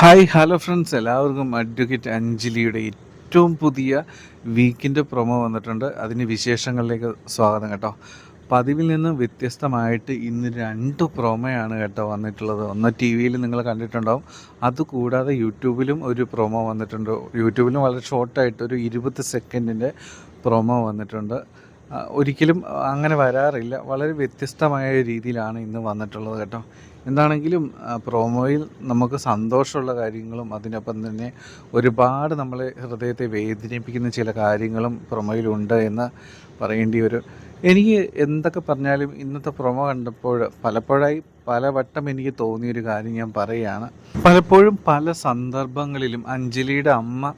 Hi hello friends, എല്ലാവർക്കും advocate അഞ്ജലിയുടെ ഏറ്റവും പുതിയ വീക്കിൻ്റെ പ്രൊമോ വന്നിട്ടുണ്ട്. അതിന് വിശേഷങ്ങളിലേക്ക് സ്വാഗതം കേട്ടോ. പതിവിൽ നിന്ന് വ്യത്യസ്തമായിട്ട് ഇന്ന് 2 പ്രൊമോയാണ് കേട്ടോ വന്നിട്ടുള്ളത്. ഒന്ന് ടി വിയിൽ നിങ്ങൾ കണ്ടിട്ടുണ്ടാവും, അതുകൂടാതെ യൂട്യൂബിലും ഒരു പ്രൊമോ വന്നിട്ടുണ്ട്. യൂട്യൂബിലും വളരെ ഷോർട്ടായിട്ട് ഒരു 20 സെക്കൻഡിൻ്റെ പ്രൊമോ വന്നിട്ടുണ്ട്. ഒരിക്കലും അങ്ങനെ വരാറില്ല, വളരെ വ്യത്യസ്തമായ രീതിയിലാണ് ഇന്ന് വന്നിട്ടുള്ളത് കേട്ടോ. എന്താണെങ്കിലും പ്രൊമോയിൽ നമുക്ക് സന്തോഷമുള്ള കാര്യങ്ങളും അതിനൊപ്പം തന്നെ ഒരുപാട് നമ്മളെ ഹൃദയത്തെ വേദനിപ്പിക്കുന്ന ചില കാര്യങ്ങളും പ്രൊമോയിലുണ്ട് എന്ന് പറയേണ്ടി വരും. എനിക്ക് എന്തൊക്കെ പറഞ്ഞാലും ഇന്നത്തെ പ്രൊമോ കണ്ടപ്പോൾ പലവട്ടം എനിക്ക് തോന്നിയൊരു കാര്യം ഞാൻ പറയുകയാണ്. പലപ്പോഴും പല സന്ദർഭങ്ങളിലും അഞ്ജലിയുടെ അമ്മ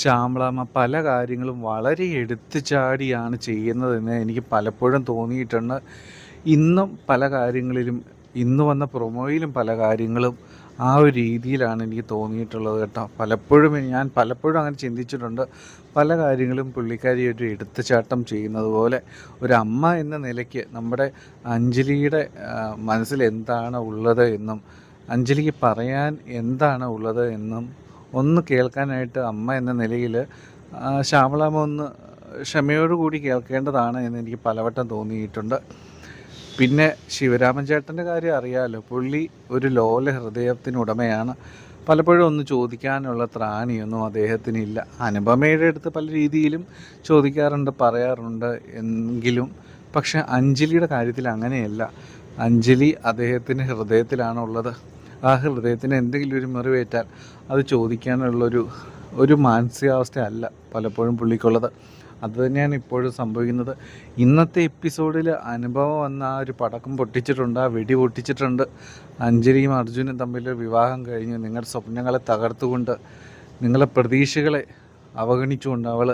ശ്യാമളാമ്മ പല കാര്യങ്ങളും വളരെ എടുത്തു ചാടിയാണ് ചെയ്യുന്നതെന്ന് എനിക്ക് പലപ്പോഴും തോന്നിയിട്ടുണ്ട്. ഇന്നും പല കാര്യങ്ങളിലും, ഇന്ന് വന്ന പ്രൊമോയിലും പല കാര്യങ്ങളും ആ ഒരു രീതിയിലാണ് എനിക്ക് തോന്നിയിട്ടുള്ളത് കേട്ടോ. ഞാൻ പലപ്പോഴും അങ്ങനെ ചിന്തിച്ചിട്ടുണ്ട്. പല കാര്യങ്ങളും പുള്ളിക്കാരി ഒരു എടുത്തുചാട്ടം ചെയ്യുന്നത് പോലെ ഒരു അമ്മ എന്ന നിലയ്ക്ക് നമ്മുടെ അഞ്ജലിയുടെ മനസ്സിൽ എന്താണ് ഉള്ളത് എന്നും അഞ്ജലിക്ക് പറയാൻ എന്താണ് ഉള്ളത് എന്നും ഒന്ന് കേൾക്കാനായിട്ട് അമ്മ എന്ന നിലയിൽ ശ്യാമളാമ്മ ഒന്ന് ക്ഷമയോടുകൂടി കേൾക്കേണ്ടതാണ് എന്ന് എനിക്ക് പലവട്ടം തോന്നിയിട്ടുണ്ട്. പിന്നെ ശിവരാമൻ ചേട്ടൻ്റെ കാര്യം അറിയാമല്ലോ, പുള്ളി ഒരു ലോല ഹൃദയത്തിനുടമയാണ്. പലപ്പോഴും ഒന്ന് ചോദിക്കാനുള്ള ത്രാണിയൊന്നും അദ്ദേഹത്തിനില്ല. അനുപമയുടെ അടുത്ത് പല രീതിയിലും ചോദിക്കാറുണ്ട്, പറയാറുണ്ട് എങ്കിലും പക്ഷെ അഞ്ജലിയുടെ കാര്യത്തിൽ അങ്ങനെയല്ല. അഞ്ജലി അദ്ദേഹത്തിൻ്റെ ഹൃദയത്തിലാണുള്ളത്. ആ ഹൃദയത്തിന് എന്തെങ്കിലും ഒരു മുറിവേറ്റാൽ അത് ചോദിക്കാനുള്ളൊരു മാനസികാവസ്ഥ അല്ല പലപ്പോഴും പുള്ളിക്കുള്ളത്. അതുതന്നെയാണ് ഇപ്പോഴും സംഭവിക്കുന്നത്. ഇന്നത്തെ എപ്പിസോഡിൽ അനുഭവം വന്ന ആ ഒരു പടക്കം പൊട്ടിച്ചിട്ടുണ്ട്, ആ വെടി പൊട്ടിച്ചിട്ടുണ്ട്. അഞ്ജലിയും അർജുനും തമ്മിൽ വിവാഹം കഴിഞ്ഞ് നിങ്ങളുടെ സ്വപ്നങ്ങളെ തകർത്തുകൊണ്ട്, നിങ്ങളെ പ്രതീക്ഷകളെ അവഗണിച്ചുകൊണ്ട് അവൾ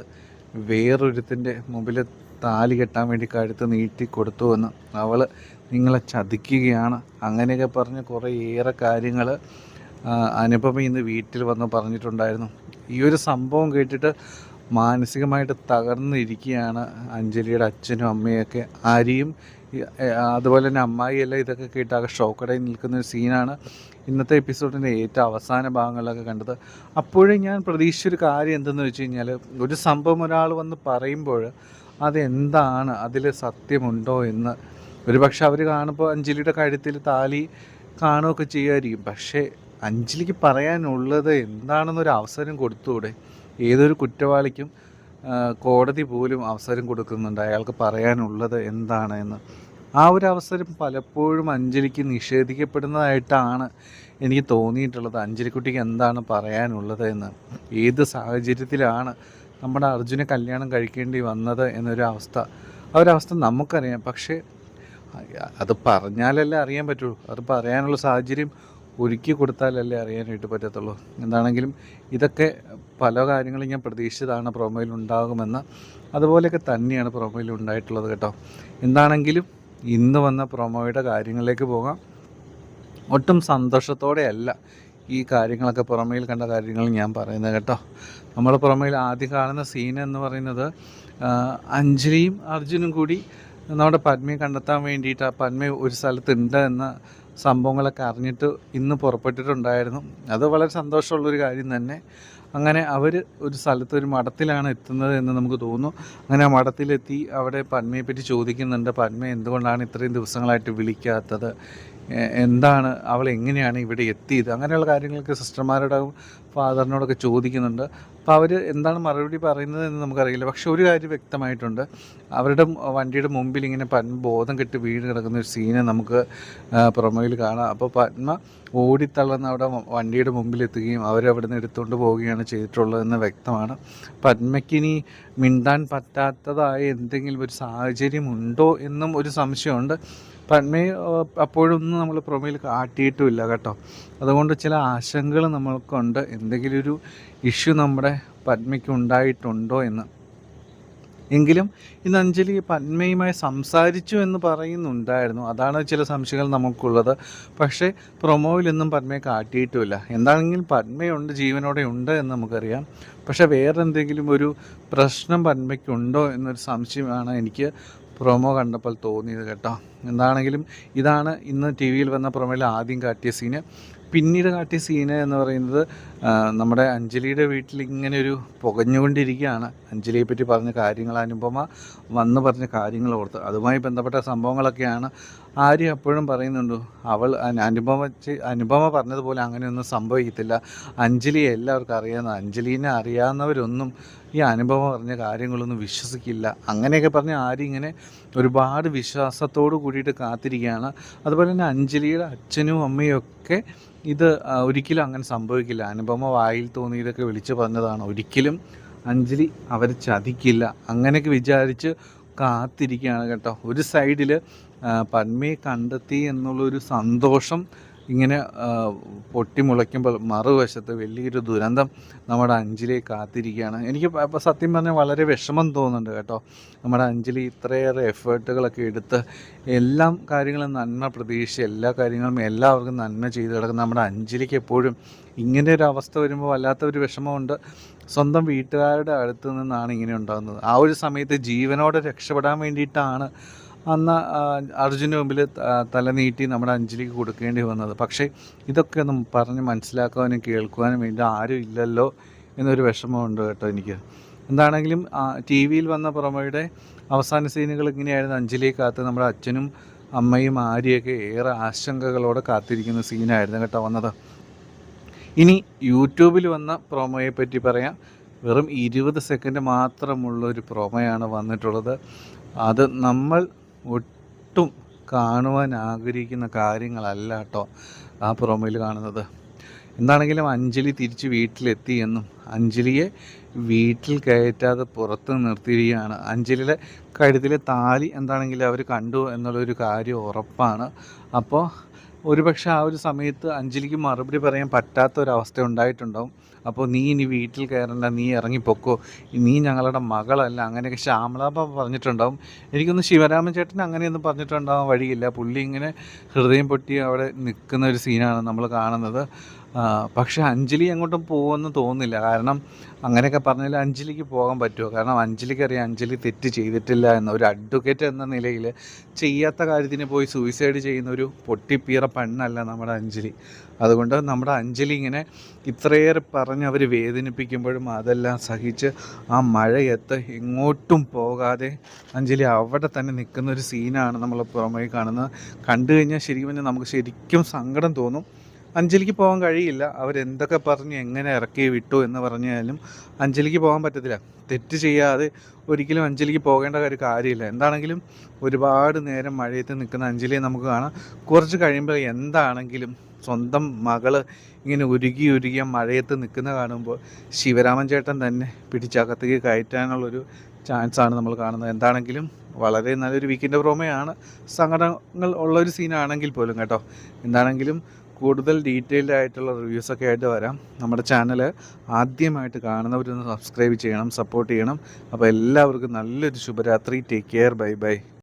വേറൊരുത്തിൻ്റെ മുമ്പിൽ താലി കെട്ടാൻ വേണ്ടി കഴുത്ത് നീട്ടി കൊടുത്തുവെന്ന് അവൾ നിങ്ങളെ ചതിക്കുകയാണ്. അങ്ങനെയൊക്കെ പറഞ്ഞ് കുറേയേറെ കാര്യങ്ങൾ അനുപമ ഇന്ന് വീട്ടിൽ വന്ന് പറഞ്ഞിട്ടുണ്ടായിരുന്നു. ഈ ഒരു സംഭവം കേട്ടിട്ട് മാനസികമായിട്ട് തകർന്നിരിക്കുകയാണ് അഞ്ജലിയുടെ അച്ഛനും അമ്മയൊക്കെ. ആരെയും അതുപോലെ തന്നെ അമ്മായിയെല്ലാം ഇതൊക്കെ കേട്ടാകെ ഷോക്കടായി നിൽക്കുന്നൊരു സീനാണ് ഇന്നത്തെ എപ്പിസോഡിൻ്റെ ഏറ്റവും അവസാന ഭാഗങ്ങളിലൊക്കെ കണ്ടത്. അപ്പോഴും ഞാൻ പ്രതീക്ഷിച്ചൊരു കാര്യം എന്തെന്ന് വെച്ച് കഴിഞ്ഞാൽ, ഒരു സംഭവം ഒരാൾ വന്ന് പറയുമ്പോൾ അതെന്താണ്, അതിൽ സത്യമുണ്ടോ എന്ന്. ഒരുപക്ഷെ അവർ കാണുമ്പോൾ അഞ്ജലിയുടെ കഴുത്തിൽ താലി കാണുകയൊക്കെ ചെയ്യുമായിരിക്കും. പക്ഷേ അഞ്ജലിക്ക് പറയാനുള്ളത് എന്താണെന്നൊരു അവസരം കൊടുത്തുകൂടെ? ഏതൊരു കുറ്റവാളിക്കും കോടതി പോലും അവസരം കൊടുക്കുന്നുണ്ട് അയാൾക്ക് പറയാനുള്ളത് എന്താണ് എന്ന്. ആ ഒരു അവസരം പലപ്പോഴും അഞ്ജലിക്ക് നിഷേധിക്കപ്പെടുന്നതായിട്ടാണ് എനിക്ക് തോന്നിയിട്ടുള്ളത്. അഞ്ജലിക്കുട്ടിക്ക് എന്താണ് പറയാനുള്ളത് എന്ന്, ഏത് സാഹചര്യത്തിലാണ് നമ്മുടെ അർജുനെ കല്യാണം കഴിക്കേണ്ടി വന്നത് എന്നൊരവസ്ഥ, ആ ഒരവസ്ഥ നമുക്കറിയാം. പക്ഷേ അത് പറഞ്ഞാലല്ലേ അറിയാൻ പറ്റുള്ളൂ. അത് പറയാനുള്ള സാഹചര്യം ഒരുക്കി കൊടുത്താലല്ലേ അറിയാനായിട്ട് പറ്റത്തുള്ളൂ. എന്താണെങ്കിലും ഇതൊക്കെ പല കാര്യങ്ങളും ഞാൻ പ്രതീക്ഷിച്ചതാണ് പ്രൊമോയിൽ ഉണ്ടാകുമെന്ന്. അതുപോലെയൊക്കെ തന്നെയാണ് പ്രൊമോയിൽ ഉണ്ടായിട്ടുള്ളത് കേട്ടോ. എന്താണെങ്കിലും ഇന്ന് വന്ന പ്രൊമോയുടെ കാര്യങ്ങളിലേക്ക് പോകാം. ഒട്ടും സന്തോഷത്തോടെയല്ല ഈ കാര്യങ്ങളൊക്കെ പുറമേയിൽ കണ്ട കാര്യങ്ങൾ ഞാൻ പറയുന്നത് കേട്ടോ. നമ്മൾ പുറമേയിൽ ആദ്യം കാണുന്ന സീൻ എന്ന് പറയുന്നത് അഞ്ജലിയും അർജുനും കൂടി നമ്മുടെ പത്മയെ കണ്ടെത്താൻ വേണ്ടിയിട്ട്, ആ പത്മ ഒരു സ്ഥലത്തുണ്ട് എന്ന സംഭവങ്ങളൊക്കെ അറിഞ്ഞിട്ട് ഇന്ന് പുറപ്പെട്ടിട്ടുണ്ടായിരുന്നു. അത് വളരെ സന്തോഷമുള്ളൊരു കാര്യം തന്നെ. അങ്ങനെ അവർ ഒരു സ്ഥലത്ത് ഒരു മഠത്തിലാണ് എത്തുന്നത് എന്ന് നമുക്ക് തോന്നുന്നു. അങ്ങനെ ആ മഠത്തിലെത്തി അവിടെ പത്മയെപ്പറ്റി ചോദിക്കുന്നുണ്ട്. പത്മ എന്തുകൊണ്ടാണ് ഇത്രയും ദിവസങ്ങളായിട്ട് വിളിക്കാത്തത്, എന്താണ്, അവൾ എങ്ങനെയാണ് ഇവിടെ എത്തിയത്, അങ്ങനെയുള്ള കാര്യങ്ങളൊക്കെ സിസ്റ്റർമാരോടും ഫാദറിനോടൊക്കെ ചോദിക്കുന്നുണ്ട്. അപ്പോൾ അവർ എന്താണ് മറുപടി പറയുന്നത് എന്ന് നമുക്കറിയില്ല. പക്ഷെ ഒരു കാര്യം വ്യക്തമായിട്ടുണ്ട്, അവരുടെ വണ്ടിയുടെ മുമ്പിൽ ഇങ്ങനെ പത്മ ബോധം കെട്ട് വീണ് കിടക്കുന്ന ഒരു സീന് നമുക്ക് പ്രൊമോയിൽ കാണാം. അപ്പോൾ പത്മ ഓടിത്തള്ളുന്ന അവിടെ വണ്ടിയുടെ മുമ്പിലെത്തുകയും അവരവിടെ നിന്ന് എടുത്തുകൊണ്ട് പോവുകയാണ് ചെയ്തിട്ടുള്ളതെന്ന് വ്യക്തമാണ്. പത്മയ്ക്കിനി മിണ്ടാൻ പറ്റാത്തതായ എന്തെങ്കിലും ഒരു സാഹചര്യം ഉണ്ടോ എന്നും ഒരു സംശയമുണ്ട്. പത്മയെ അപ്പോഴൊന്നും നമ്മൾ പ്രൊമോയിൽ കാട്ടിയിട്ടുമില്ല കേട്ടോ. അതുകൊണ്ട് ചില ആശങ്കകൾ നമ്മൾക്കുണ്ട്, എന്തെങ്കിലും ഒരു ഇഷ്യൂ നമ്മുടെ പത്മയ്ക്ക് ഉണ്ടായിട്ടുണ്ടോ എന്ന്. എങ്കിലും ഇന്ന് അഞ്ജലി പത്മയുമായി സംസാരിച്ചു എന്ന് പറയുന്നുണ്ടായിരുന്നു. അതാണ് ചില സംശയങ്ങൾ നമുക്കുള്ളത്. പക്ഷേ പ്രൊമോയിലൊന്നും പത്മയെ കാട്ടിയിട്ടുമില്ല. എന്താണെങ്കിലും പത്മയുണ്ട്, ജീവനോടെ ഉണ്ട് എന്ന് നമുക്കറിയാം. പക്ഷേ വേറെ എന്തെങ്കിലും ഒരു പ്രശ്നം പത്മയ്ക്കുണ്ടോ എന്നൊരു സംശയമാണ് എനിക്ക് പ്രൊമോ കണ്ടപ്പോൾ തോന്നിയത് കേട്ടോ. എന്താണെങ്കിലും ഇതാണ് ഇന്ന് ടി വിയിൽ വന്ന പ്രൊമോയിൽ ആദ്യം കാട്ടിയ സീന്. പിന്നീട് കാട്ടിയ സീന് എന്ന് പറയുന്നത് നമ്മുടെ അഞ്ജലിയുടെ വീട്ടിൽ ഇങ്ങനെ ഒരു പുകഞ്ഞുകൊണ്ടിരിക്കുകയാണ്. അഞ്ജലിയെ പറ്റി പറഞ്ഞ കാര്യങ്ങൾ, അനുപമ വന്ന് പറഞ്ഞ കാര്യങ്ങൾ ഓർത്ത് അതുമായി ബന്ധപ്പെട്ട സംഭവങ്ങളൊക്കെയാണ്. ആര്യ അപ്പോഴും പറയുന്നുണ്ട്, അനുപമ പറഞ്ഞതുപോലെ അങ്ങനെയൊന്നും സംഭവിക്കത്തില്ല, അഞ്ജലിയെ എല്ലാവർക്കും അറിയാവുന്ന, അഞ്ജലീനെ അറിയാവുന്നവരൊന്നും ഈ അനുപമ പറഞ്ഞ കാര്യങ്ങളൊന്നും വിശ്വസിക്കില്ല. അങ്ങനെയൊക്കെ പറഞ്ഞ് ആര്യ ഇങ്ങനെ ഒരുപാട് വിശ്വാസത്തോട് കൂടിയിട്ട് കാത്തിരിക്കുകയാണ്. അതുപോലെ തന്നെ അഞ്ജലിയുടെ അച്ഛനും അമ്മയും ഒക്കെ ഇത് ഒരിക്കലും അങ്ങനെ സംഭവിക്കില്ല, അനുപമ വായിൽ തോന്നിയതൊക്കെ വിളിച്ച് പറഞ്ഞതാണ്, ഒരിക്കലും അഞ്ജലി അവർ ചതിക്കില്ല, അങ്ങനെയൊക്കെ വിചാരിച്ച് കാത്തിരിക്കുകയാണ് കേട്ടോ. ഒരു സൈഡിൽ പന്മയെ കണ്ടെത്തി എന്നുള്ളൊരു സന്തോഷം ഇങ്ങനെ പൊട്ടിമുളയ്ക്കുമ്പോൾ മറുവശത്ത് വലിയൊരു ദുരന്തം നമ്മുടെ അഞ്ജലിയെ കാത്തിരിക്കുകയാണ്. എനിക്ക് ഇപ്പോൾ സത്യം പറഞ്ഞാൽ വളരെ വിഷമം തോന്നുന്നുണ്ട് കേട്ടോ. നമ്മുടെ അഞ്ജലി ഇത്രയേറെ എഫേർട്ടുകളൊക്കെ എടുത്ത് എല്ലാ കാര്യങ്ങളും നന്മ പ്രതീക്ഷിച്ച് എല്ലാ കാര്യങ്ങളും എല്ലാവർക്കും നന്മ ചെയ്ത് കിടക്കുന്ന നമ്മുടെ അഞ്ജലിക്ക് എപ്പോഴും ഇങ്ങനെ ഒരു അവസ്ഥ വരുമ്പോൾ വല്ലാത്തൊരു വിഷമമുണ്ട്. സ്വന്തം വീട്ടുകാരുടെ അടുത്ത് നിന്നാണ് ഇങ്ങനെ ഉണ്ടാകുന്നത്. ആ ഒരു സമയത്ത് ജീവനോടെ രക്ഷപ്പെടാൻ വേണ്ടിയിട്ടാണ് അന്ന് അർജുൻ്റെ മുമ്പിൽ തല നീട്ടി നമ്മുടെ അഞ്ജലിക്ക് കൊടുക്കേണ്ടി വന്നത്. പക്ഷേ ഇതൊക്കെ ഒന്നും പറഞ്ഞ് മനസ്സിലാക്കുവാനും കേൾക്കുവാനും വേണ്ടി ആരും ഇല്ലല്ലോ എന്നൊരു വിഷമമുണ്ട് കേട്ടോ എനിക്ക്. എന്താണെങ്കിലും ടി വിയിൽ വന്ന പ്രൊമോയുടെ അവസാന സീനുകൾ ഇങ്ങനെയായിരുന്നു. അഞ്ജലിയെ കാത്ത് നമ്മുടെ അച്ഛനും അമ്മയും ആര്യയൊക്കെ ഏറെ ആശങ്കകളോടെ കാത്തിരിക്കുന്ന സീനായിരുന്നു കേട്ടോ വന്നത്. ഇനി യൂട്യൂബിൽ വന്ന പ്രൊമോയെ പറ്റി പറയാം. വെറും 20 സെക്കൻഡ് മാത്രമുള്ളൊരു പ്രൊമോയാണ് വന്നിട്ടുള്ളത്. അത് നമ്മൾ ഒട്ടും കാണുവാൻ ആഗ്രഹിക്കുന്ന കാര്യങ്ങളല്ല കേട്ടോ ആ പ്രൊമോയിൽ കാണുന്നത്. എന്താണെങ്കിലും അഞ്ജലി തിരിച്ച് വീട്ടിലെത്തി എന്നും അഞ്ജലിയെ വീട്ടിൽ കയറ്റാതെ പുറത്ത് നിർത്തിയിരിക്കുകയാണ്. അഞ്ജലിയുടെ കഴുത്തിലെ താലി എന്താണെങ്കിലും അവർ കണ്ടു എന്നുള്ളൊരു കാര്യം ഉറപ്പാണ്. അപ്പോൾ ഒരുപക്ഷെ ആ ഒരു സമയത്ത് അഞ്ജലിക്ക് മറുപടി പറയാൻ പറ്റാത്തൊരവസ്ഥ ഉണ്ടായിട്ടുണ്ടാവും. അപ്പോൾ നീ ഇനി വീട്ടിൽ കയറണ്ട, നീ ഇറങ്ങിപ്പൊക്കോ, നീ ഞങ്ങളുടെ മകളല്ല, അങ്ങനെയൊക്കെ ശ്യാമളാമ്മ പറഞ്ഞിട്ടുണ്ടാവും. എനിക്കൊന്ന് ശിവരാമൻ ചേട്ടൻ അങ്ങനെയൊന്നും പറഞ്ഞിട്ടുണ്ടാവാൻ വഴിയില്ല. പുള്ളി ഇങ്ങനെ ഹൃദയം പൊട്ടി അവിടെ നിൽക്കുന്ന ഒരു സീനാണ് നമ്മൾ കാണുന്നത്. പക്ഷേ അഞ്ജലി എങ്ങോട്ടും പോകുമെന്ന് തോന്നുന്നില്ല. കാരണം അങ്ങനെയൊക്കെ പറഞ്ഞാൽ അഞ്ജലിക്ക് പോകാൻ പറ്റുമോ? കാരണം അഞ്ജലിക്കറിയാം അഞ്ജലി തെറ്റ് ചെയ്തിട്ടില്ല എന്ന്. ഒരു അഡ്വക്കേറ്റ് എന്ന നിലയിൽ ചെയ്യാത്ത കാര്യത്തിന് പോയി സൂയിസൈഡ് ചെയ്യുന്ന ഒരു പൊട്ടിപ്പീറ പെണ്ണല്ല നമ്മുടെ അഞ്ജലി. അതുകൊണ്ട് നമ്മുടെ അഞ്ജലി ഇങ്ങനെ ഇത്രയേറെ പറഞ്ഞ് അവർ വേദനിപ്പിക്കുമ്പോഴും അതെല്ലാം സഹിച്ച് ആ മഴയത്ത് എങ്ങോട്ടും പോകാതെ അഞ്ജലി അവിടെ തന്നെ നിൽക്കുന്ന ഒരു സീനാണ് നമ്മൾ പുറമേ കാണുന്നത്. കണ്ടു കഴിഞ്ഞാൽ ശരിക്കും പറഞ്ഞാൽ നമുക്ക് ശരിക്കും സങ്കടം തോന്നും. അഞ്ജലിക്ക് പോകാൻ കഴിയില്ല, അവരെന്തൊക്കെ പറഞ്ഞ് എങ്ങനെ ഇറക്കി വിട്ടു എന്ന് പറഞ്ഞാലും അഞ്ജലിക്ക് പോകാൻ പറ്റത്തില്ല. തെറ്റ് ചെയ്യാതെ ഒരിക്കലും അഞ്ജലിക്ക് പോകേണ്ട ഒരു കാര്യമില്ല. എന്താണെങ്കിലും ഒരുപാട് നേരം മഴയത്ത് നിൽക്കുന്ന അഞ്ജലിയെ നമുക്ക് കാണാം. കുറച്ച് കഴിയുമ്പോൾ എന്താണെങ്കിലും സ്വന്തം മകള് ഇങ്ങനെ ഉരുകിയ മഴയത്ത് നിൽക്കുന്ന കാണുമ്പോൾ ശിവരാമൻ ചേട്ടൻ തന്നെ പിടിച്ചകത്തേക്ക് കയറ്റാനുള്ളൊരു ചാൻസാണ് നമ്മൾ കാണുന്നത്. എന്താണെങ്കിലും വളരെ നല്ലൊരു വീക്കിൻ്റെ പ്രോമോയാണ്. സങ്കടങ്ങൾ ഉള്ളൊരു സീനാണെങ്കിൽ പോലും കേട്ടോ. എന്താണെങ്കിലും കൂടുതൽ ഡീറ്റെയിൽഡ് ആയിട്ടുള്ള റിവ്യൂസൊക്കെ ആയിട്ട് വരാം. നമ്മുടെ ചാനൽ ആദ്യമായിട്ട് കാണുന്നവരൊന്ന് സബ്സ്ക്രൈബ് ചെയ്യണം, സപ്പോർട്ട് ചെയ്യണം. അപ്പോൾ എല്ലാവർക്കും നല്ലൊരു ശുഭരാത്രി. Take care. Bye bye.